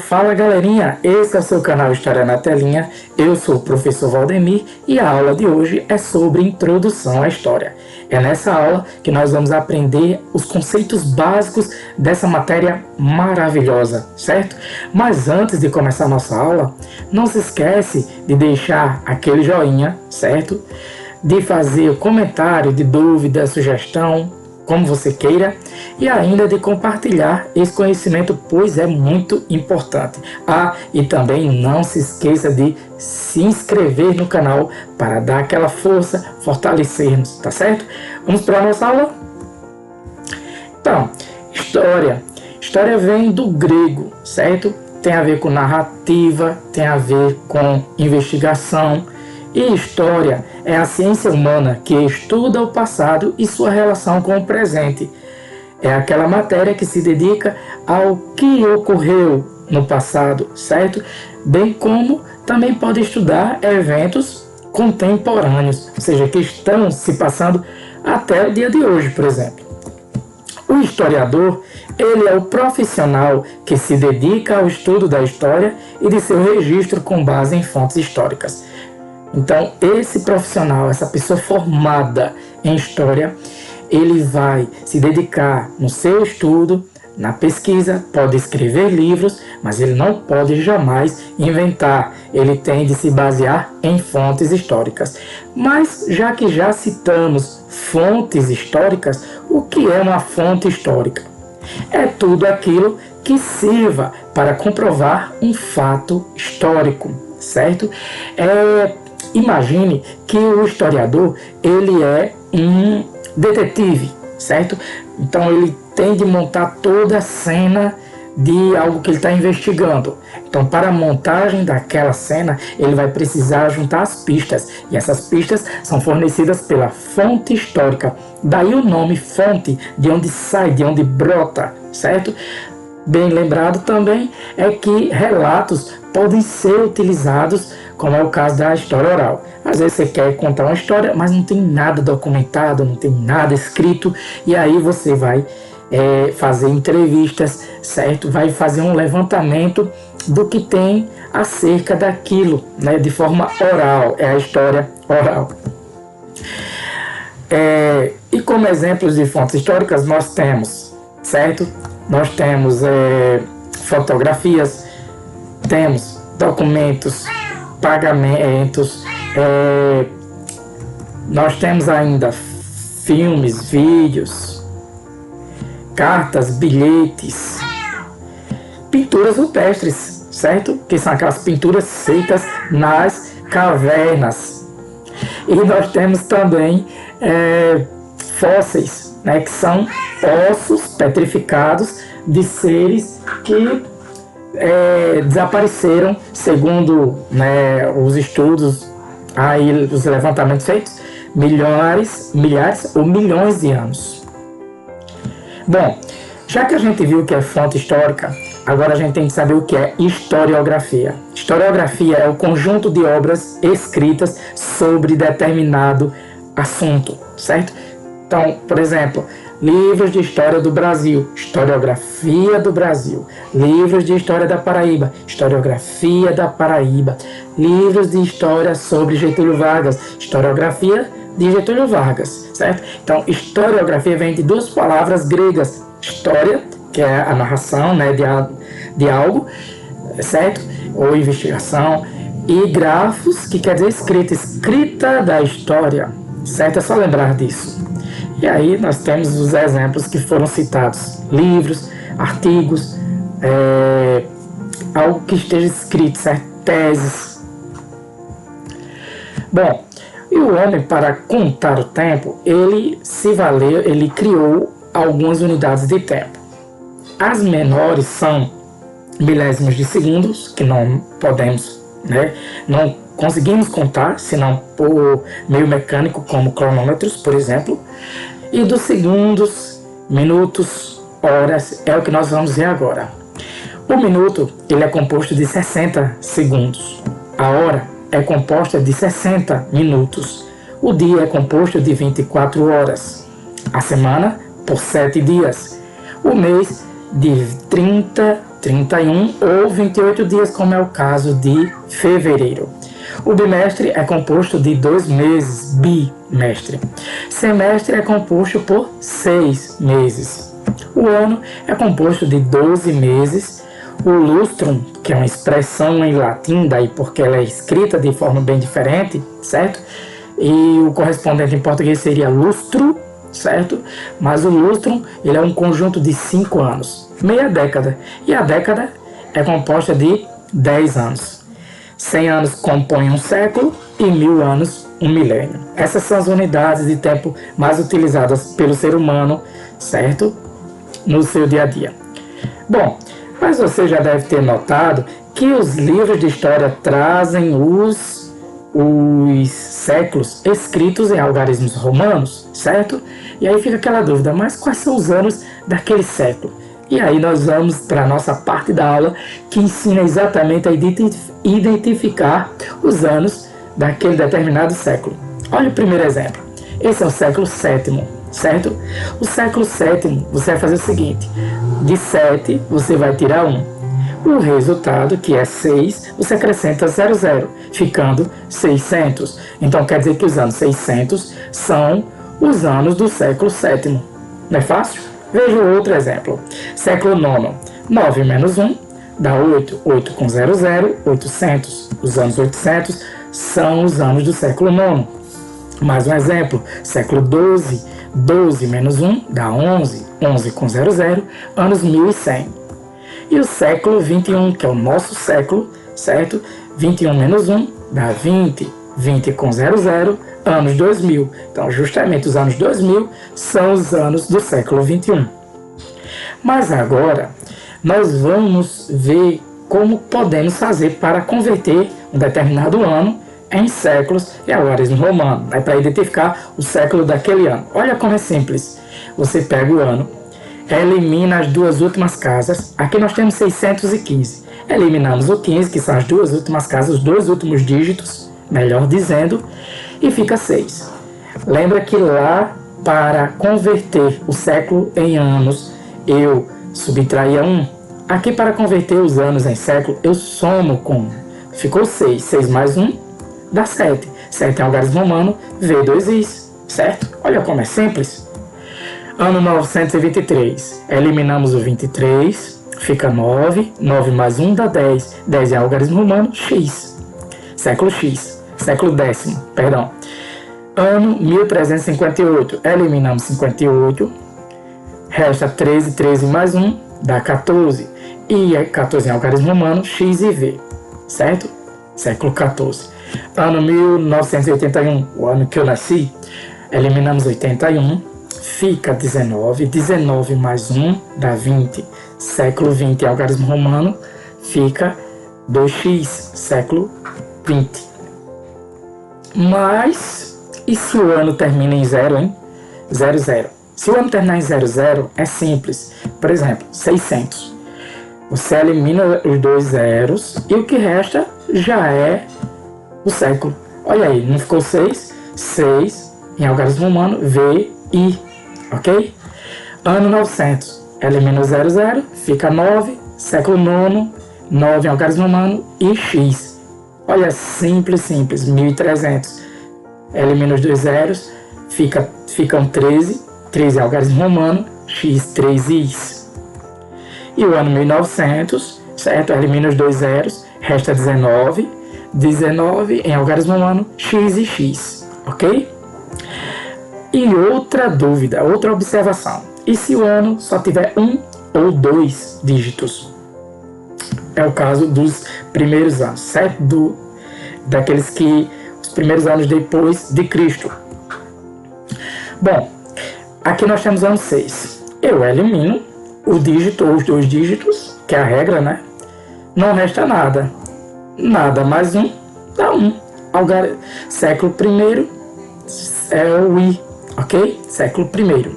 Fala galerinha, esse é o seu canal História na Telinha, eu sou o professor Valdemir e a aula de hoje é sobre Introdução à História. É nessa aula que nós vamos aprender os conceitos básicos dessa matéria maravilhosa, certo? Mas antes de começar a nossa aula, não se esquece de deixar aquele joinha, certo? De fazer o comentário de dúvida, sugestão, como você queira, e ainda de compartilhar esse conhecimento, pois é muito importante. E também não se esqueça de se inscrever no canal para dar aquela força, fortalecer-nos, tá certo? Vamos para a nossa aula? Então, História vem do grego, certo? Tem a ver com narrativa, tem a ver com investigação. E história é a ciência humana que estuda o passado e sua relação com o presente. É aquela matéria que se dedica ao que ocorreu no passado, certo? Bem como também pode estudar eventos contemporâneos, ou seja, que estão se passando até o dia de hoje, por exemplo. O historiador, ele é o profissional que se dedica ao estudo da história e de seu registro com base em fontes históricas. Então, esse profissional, essa pessoa formada em história, ele vai se dedicar no seu estudo, na pesquisa, pode escrever livros, mas ele não pode jamais inventar. Ele tem de se basear em fontes históricas. Mas, já que já citamos fontes históricas, o que é uma fonte histórica? É tudo aquilo que sirva para comprovar um fato histórico, certo? Imagine que o historiador, ele é um detetive, certo? Então ele tem de montar toda a cena de algo que ele está investigando. Então, para a montagem daquela cena, ele vai precisar juntar as pistas. E essas pistas são fornecidas pela fonte histórica. Daí o nome fonte, de onde sai, de onde brota, certo? Bem lembrado também é que relatos podem ser utilizados, como é o caso da história oral. Às vezes você quer contar uma história, mas não tem nada documentado, não tem nada escrito, e aí você vai fazer entrevistas, certo? Vai fazer um levantamento do que tem acerca daquilo, né? De forma oral, é a história oral. E como exemplos de fontes históricas nós temos, certo? Nós temos fotografias, temos documentos, pagamentos, nós temos ainda filmes, vídeos, cartas, bilhetes, pinturas rupestres, certo? Que são aquelas pinturas feitas nas cavernas. E nós temos também fósseis, né, que são ossos petrificados de seres que desapareceram, segundo, né, os estudos, aí, os levantamentos feitos, milhares ou milhões de anos. Bom, já que a gente viu o que é fonte histórica, agora a gente tem que saber o que é historiografia. Historiografia é o conjunto de obras escritas sobre determinado assunto, certo? Então, por exemplo, livros de história do Brasil, historiografia do Brasil. Livros de história da Paraíba, historiografia da Paraíba. Livros de história sobre Getúlio Vargas, historiografia de Getúlio Vargas, certo? Então, historiografia vem de duas palavras gregas. História, que é a narração, né, de algo, certo? Ou investigação. E grafos, que quer dizer escrita da história, certo? É só lembrar disso. E aí nós temos os exemplos que foram citados: livros, artigos, algo que esteja escrito, certo? Teses. Bom, e o homem, para contar o tempo, ele criou algumas unidades de tempo. As menores são milésimos de segundos, que não podemos, né, não conseguimos contar, senão por meio mecânico, como cronômetros, por exemplo. E dos segundos, minutos, horas, é o que nós vamos ver agora. O minuto, ele é composto de 60 segundos. A hora é composta de 60 minutos. O dia é composto de 24 horas. A semana, por 7 dias. O mês, de 30 31 ou 28 dias, como é o caso de fevereiro. O bimestre é composto de 2 meses, bimestre. Semestre é composto por 6 meses. O ano é composto de 12 meses. O lustrum, que é uma expressão em latim, daí porque ela é escrita de forma bem diferente, certo? E o correspondente em português seria lustro, certo? Mas o lustrum, ele é um conjunto de 5 anos, meia década. E a década é composta de 10 anos. 100 anos compõem um século e 1000 anos um milênio. Essas são as unidades de tempo mais utilizadas pelo ser humano, certo? No seu dia a dia. Bom, mas você já deve ter notado que os livros de história trazem os séculos escritos em algarismos romanos, certo? E aí fica aquela dúvida, mas quais são os anos daquele século? E aí nós vamos para a nossa parte da aula que ensina exatamente a identificar os anos daquele determinado século. Olha o primeiro exemplo. Esse é o século VII, certo? O século VII, você vai fazer o seguinte. De 7, você vai tirar 1. O resultado, que é 6, você acrescenta 00, ficando 600. Então quer dizer que os anos 600 são os anos do século VII. Não é fácil? Veja outro exemplo. Século IX. 9 menos 1 dá 8. 8 com 00, 800. Os anos 800 são os anos do século IX. Mais um exemplo. Século XII. 12 menos 1 dá 11. 11 com 00, anos 1100. E o século XXI, que é o nosso século, certo? 21 menos 1 dá 20. 20 com 00, anos 2000. Então, justamente os anos 2000 são os anos do século XXI. Mas agora, nós vamos ver como podemos fazer para converter um determinado ano em séculos e algarismo romano, né, para identificar o século daquele ano. Olha como é simples. Você pega o ano, elimina as duas últimas casas. Aqui nós temos 615. Eliminamos o 15, que são as duas últimas casas, os dois últimos dígitos, melhor dizendo, e fica 6. Lembra que lá, para converter o século em anos, eu subtraía 1. Aqui, para converter os anos em século, eu somo com 1. Ficou 6. 6 mais 1 dá 7. 7 é algarismo romano, V2is, certo? Olha como é simples. Ano 923. Eliminamos o 23, fica 9. 9 mais 1 dá 10. 10 é algarismo romano, X. Século X. Século X, perdão. Ano 1358. Eliminamos 58. Resta 13. 13 mais 1 dá 14. E 14 é algarismo romano, X e V. Certo? Século XIV. Ano 1981, o ano que eu nasci. Eliminamos 81. Fica 19. 19 mais 1 dá 20. Século 20 é algarismo romano. Fica 2x. Século 20. Mas, e se o ano termina em 0, hein? 00. Se o ano terminar em 00, é simples. Por exemplo, 600. Você elimina os dois zeros e o que resta já é o século. Olha aí, não ficou 6? 6 em algarismo romano, V, I. Ok? Ano 900. Elimina o 00, fica 9. Século 9, 9 em algarismo romano e X. Olha, simples, simples. 1300. Elimina os dois zeros, ficam 13. 13 é algarismo romano, X, 3is. E o ano 1900, certo? Elimina os dois zeros, resta 19. 19 em algarismo romano, X e X. Ok? E outra dúvida, outra observação. E se o ano só tiver 1 ou 2 dígitos? É o caso dos primeiros anos, certo? Daqueles que os primeiros anos depois de Cristo. Bom, aqui nós temos o ano 6. Eu elimino o dígito ou os dois dígitos, que é a regra, né? Não resta nada. Nada mais 1 dá 1. Século I é o I, ok? Século I.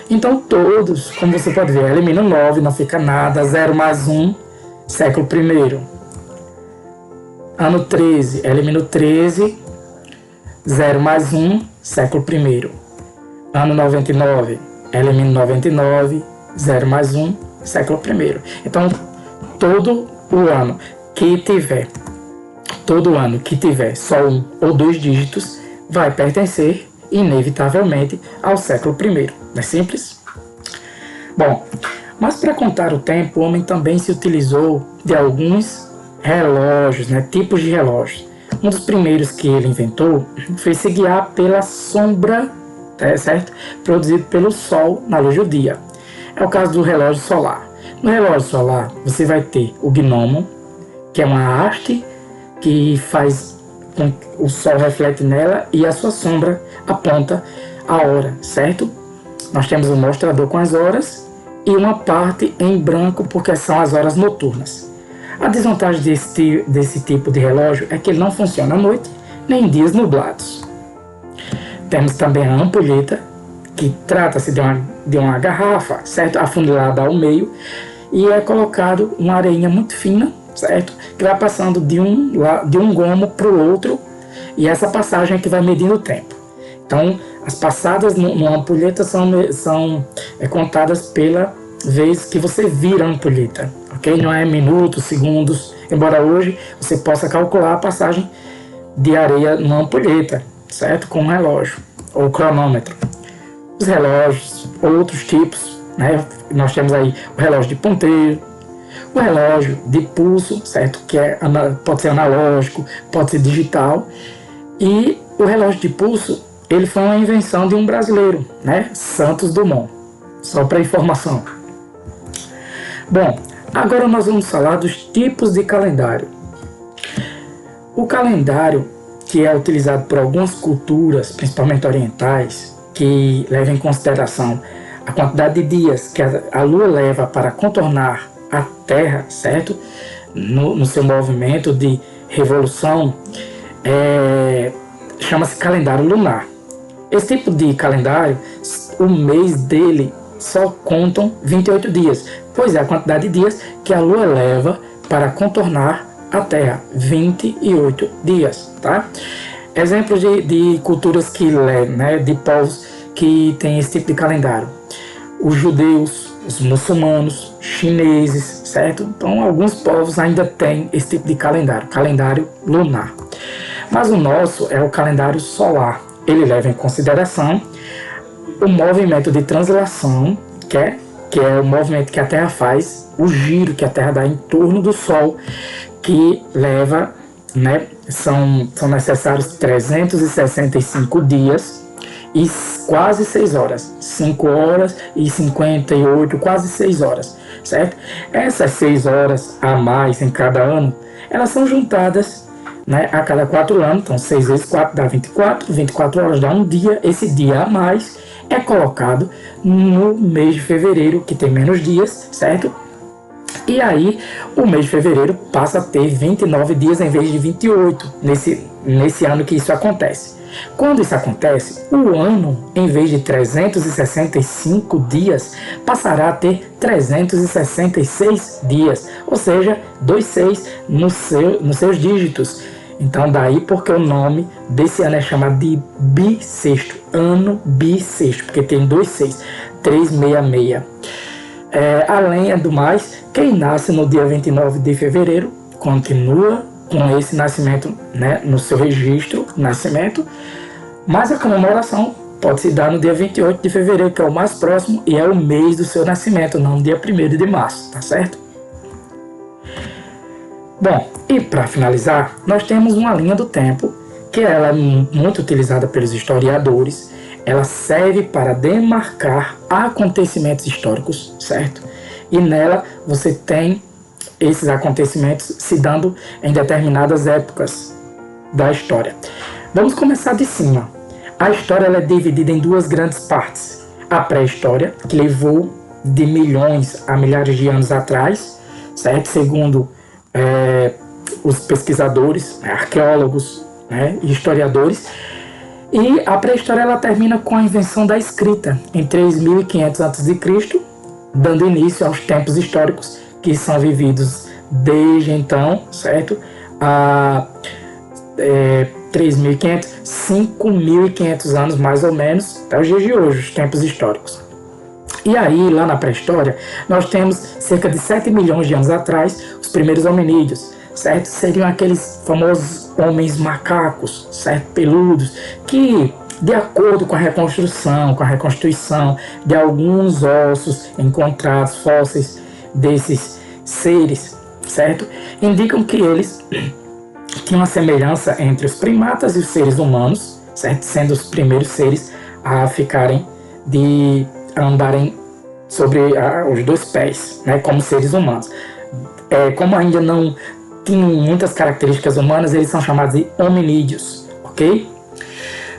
Então todos, como você pode ver, elimino 9, não fica nada. 0 mais 1, século I. Ano 13, elimino 13. 0 mais 1, século I. Ano 99, elimino 99. 0 mais 1, século I. Então, todo ano que tiver, todo ano que tiver só um ou dois dígitos vai pertencer inevitavelmente ao século I. Não é simples? Bom, mas para contar o tempo, o homem também se utilizou de alguns relógios, tipos de relógios. Um dos primeiros que ele inventou foi se guiar pela sombra, certo? Produzido pelo Sol na luz do dia. É o caso do relógio solar. No relógio solar, você vai ter o gnomo, que é uma haste que faz com que o Sol reflete nela e a sua sombra aponta a hora, certo? Nós temos um mostrador com as horas e uma parte em branco porque são as horas noturnas. A desvantagem desse tipo de relógio é que ele não funciona à noite nem em dias nublados. Temos também a ampulheta, que trata-se de uma garrafa, certo? Afunilada ao meio, e é colocado uma areinha muito fina, certo? Que vai passando de um gomo para o outro, e essa passagem é que vai medindo o tempo. Então, as passadas numa ampulheta são contadas pela vez que você vira a ampulheta, ok? Não é minutos, segundos, embora hoje você possa calcular a passagem de areia numa ampulheta, certo? Com um relógio ou cronômetro. Os relógios, outros tipos, nós temos aí o relógio de ponteiro, o relógio de pulso, certo? Que pode ser analógico, pode ser digital. E o relógio de pulso, ele foi uma invenção de um brasileiro, Santos Dumont. Só para informação. Bom, agora nós vamos falar dos tipos de calendário. O calendário, que é utilizado por algumas culturas, principalmente orientais, que levam em consideração a quantidade de dias que a Lua leva para contornar a Terra, certo? No seu movimento de revolução, chama-se calendário lunar. Esse tipo de calendário, o mês dele só contam 28 dias, pois é a quantidade de dias que a Lua leva para contornar a Terra, 28 dias, tá? Exemplos de culturas de povos que têm esse tipo de calendário. Os judeus, os muçulmanos, chineses, certo? Então, alguns povos ainda têm esse tipo de calendário lunar. Mas o nosso é o calendário solar. Ele leva em consideração o movimento de translação, que é o movimento que a Terra faz, o giro que a Terra dá em torno do Sol, que leva, são necessários 365 dias e quase 6 horas, 5 horas e 58, quase 6 horas, certo? Essas 6 horas a mais em cada ano, elas são juntadas a cada 4 anos, então 6 vezes 4 dá 24, 24 horas dá um dia, esse dia a mais é colocado no mês de fevereiro, que tem menos dias, certo? E aí, o mês de fevereiro passa a ter 29 dias em vez de 28, nesse ano que isso acontece. Quando isso acontece, o ano, em vez de 365 dias, passará a ter 366 dias, ou seja, 26 nos seus dígitos. Então daí porque o nome desse ano é chamado de bissexto, ano bissexto, porque tem 26, 366. Além do mais, quem nasce no dia 29 de fevereiro continua com esse nascimento no seu registro, nascimento, mas a comemoração pode se dar no dia 28 de fevereiro, que é o mais próximo e é o mês do seu nascimento, não no dia 1º de março, tá certo? Bom, e para finalizar, nós temos uma linha do tempo, que ela é muito utilizada pelos historiadores. Ela serve para demarcar acontecimentos históricos, certo? E nela você tem esses acontecimentos se dando em determinadas épocas da história. Vamos começar de cima. A história ela é dividida em duas grandes partes. A pré-história, que levou de milhões a milhares de anos atrás, certo? Segundo os pesquisadores, arqueólogos e historiadores. E a pré-história ela termina com a invenção da escrita em 3500 a.C., dando início aos tempos históricos que são vividos desde então, certo? A 3.500, 5.500 anos mais ou menos, até os dias de hoje, os tempos históricos. E aí, lá na pré-história, nós temos cerca de 7 milhões de anos atrás, os primeiros hominídeos, certo? Seriam aqueles famosos homens macacos, certo? Peludos, que, de acordo com a reconstituição de alguns ossos encontrados, fósseis desses seres, certo? Indicam que eles tinham uma semelhança entre os primatas e os seres humanos, certo? Sendo os primeiros seres a andarem sobre os dois pés, né, como seres humanos. Como ainda não tinham muitas características humanas, eles são chamados de hominídeos, ok?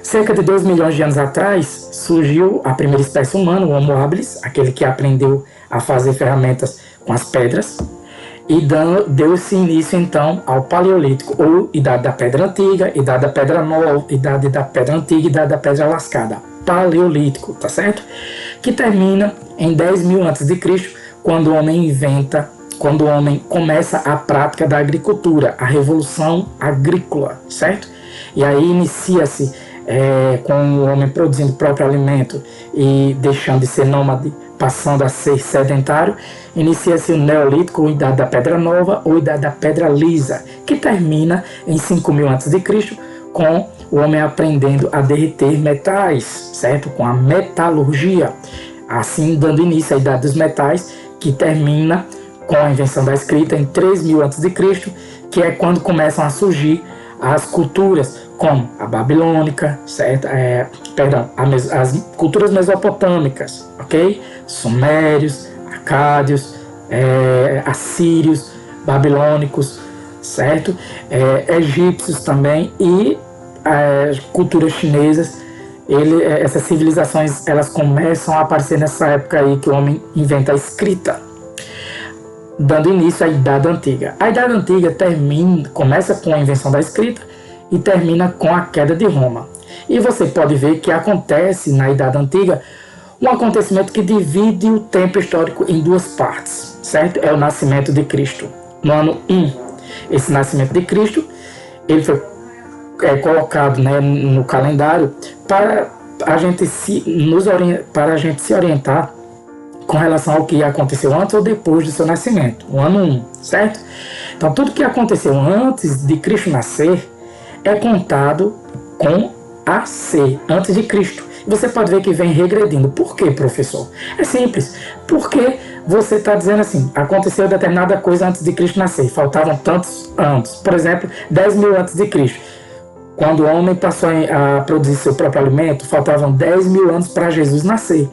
Cerca de 2 milhões de anos atrás, surgiu a primeira espécie humana, o Homo habilis, aquele que aprendeu a fazer ferramentas com as pedras, e deu-se início então ao Paleolítico, ou Idade da Pedra Antiga, Idade da Pedra Nova, Idade da Pedra Antiga e Idade da Pedra Lascada. Paleolítico, tá certo? Que termina em 10.000 a.C., quando o homem começa a prática da agricultura, a revolução agrícola, certo? E aí inicia-se com o homem produzindo o próprio alimento e deixando de ser nômade, passando a ser sedentário, inicia-se o Neolítico, ou Idade da Pedra Nova, ou Idade da Pedra Lisa, que termina em 5.000 a.C., com o homem aprendendo a derreter metais, certo? Com a metalurgia, assim dando início à Idade dos Metais, que termina com a invenção da escrita em 3.000 a.C., que é quando começam a surgir as culturas, como a babilônica, certo? As culturas mesopotâmicas, ok? Sumérios, acádios, assírios, babilônicos, certo? Egípcios também, e culturas chinesas. Essas civilizações, elas começam a aparecer nessa época aí que o homem inventa a escrita, dando início à Idade Antiga. A Idade Antiga começa com a invenção da escrita e termina com a queda de Roma. E você pode ver que acontece na Idade Antiga um acontecimento que divide o tempo histórico em duas partes, certo? É o nascimento de Cristo, no ano 1. Esse nascimento de Cristo, ele foi colocado, né, no calendário para a gente se orientar com relação ao que aconteceu antes ou depois do seu nascimento, o ano 1, certo? Então, tudo que aconteceu antes de Cristo nascer é contado com AC, antes de Cristo. Você pode ver que vem regredindo. Por quê, professor? É simples. Porque você está dizendo assim, aconteceu determinada coisa antes de Cristo nascer, faltavam tantos anos. Por exemplo, 10.000 antes de Cristo. Quando o homem passou a produzir seu próprio alimento, faltavam 10.000 anos para Jesus nascer.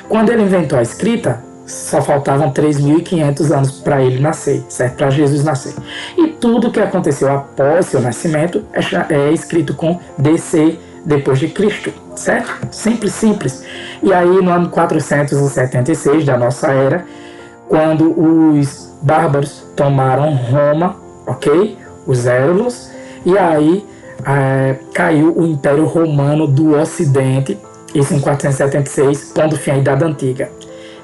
Quando ele inventou a escrita, só faltavam 3.500 anos para ele nascer, certo? Para Jesus nascer. E tudo que aconteceu após seu nascimento é escrito com DC, depois de Cristo, certo? Simples, simples. E aí, no ano 476 da nossa era, quando os bárbaros tomaram Roma, ok? Os Érulos, e aí caiu o Império Romano do Ocidente, isso em 476, pondo fim à Idade Antiga,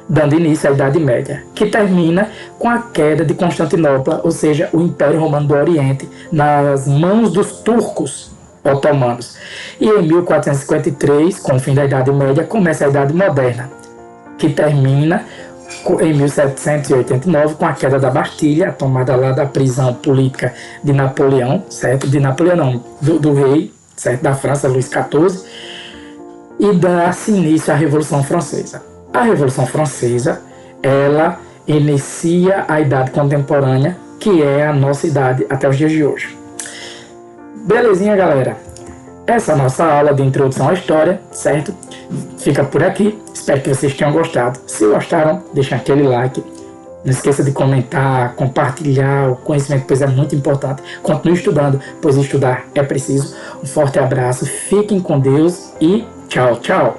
dando início à Idade Média, que termina com a queda de Constantinopla, ou seja, o Império Romano do Oriente, nas mãos dos turcos otomanos. E em 1453, com o fim da Idade Média, começa a Idade Moderna, que termina em 1789 com a queda da Bastilha, a tomada lá da prisão política de Napoleão, certo? De Napoleão não, do rei, certo? Da França, Luís XIV, e dá-se início à Revolução Francesa. A Revolução Francesa, ela inicia a Idade Contemporânea, que é a nossa idade até os dias de hoje. Belezinha, galera? Essa é a nossa aula de introdução à história, certo? Fica por aqui. Espero que vocês tenham gostado. Se gostaram, deixem aquele like. Não esqueça de comentar, compartilhar o conhecimento, pois é muito importante. Continue estudando, pois estudar é preciso. Um forte abraço, fiquem com Deus e tchau, tchau!